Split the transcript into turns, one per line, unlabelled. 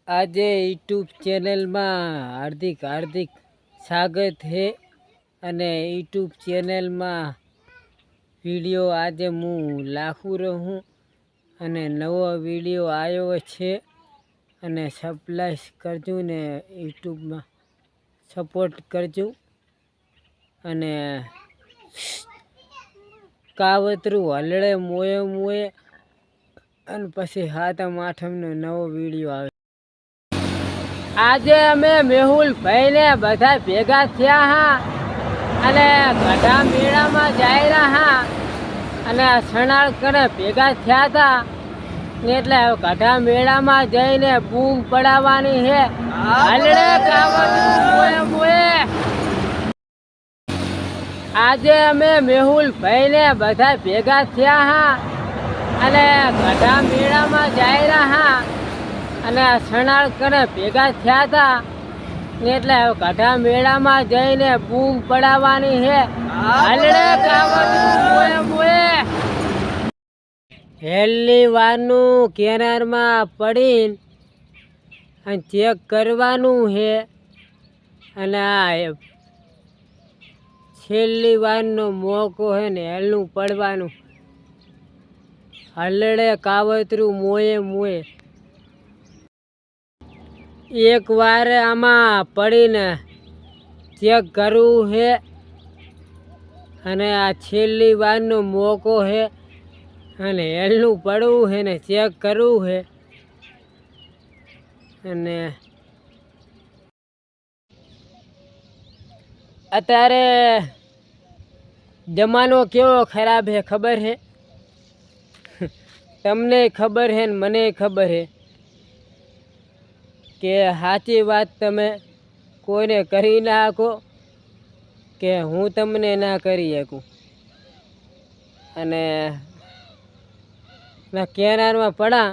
આજે યુટ્યુબ ચેનલમાં હાર્દિક સ્વાગત છે અને યુટ્યુબ ચેનલમાં વિડીયો આજે હું લાખું રહું અને નવો વિડીયો આવ્યો છે અને સપ્લાય કરજો ને યુટ્યુબમાં સપોર્ટ કરજો અને કાવતરું હલડે મોએ અને પછી 7મ 8મનો નવો વિડીયો આવે। આજે અમે મેહુલભાઈ ને બધા ભેગા થયા હા અને ગઢા મેળામાં જઈ રહ્યા અને સણાળ કરે ભેગા થયા હતા એટલે ગઢા મેળામાં જઈને બૂમ પડાવવાની છે હલડે કાવતરું મોએ। આજે અમે મેહુલભાઈ ને બધા ભેગા થયા હા અને ગઢા મેળામાં જઈ રહ્યા અને સણાળ કરે ભેગા થયા હતા એટલે ગઢા મેળામાં જઈને બૂમ પડાવવાની છે હલડે કાવતરું મોએ। હેલી વારનું કેનારમાં પડીને અને ચેક કરવાનું છે અને આ છેલ્લી વારનો મોકો છે ને હેલનું પડવાનું હલડે કાવતરું મોએ। એક વાર આમાં પડીને ચેક કરવું છે અને આ છેલ્લી વારનો મોકો છે અને હેલનું પડવું છે ને ચેક કરવું છે અને અત્યારે જમાનો કેવો ખરાબ છે ખબર છે તમને ખબર છે ને મને ખબર છે કે સાચી વાત તમે કોઈને કરી ના શકો કે હું તમને ના કરી શકું અને કેનારમાં પડા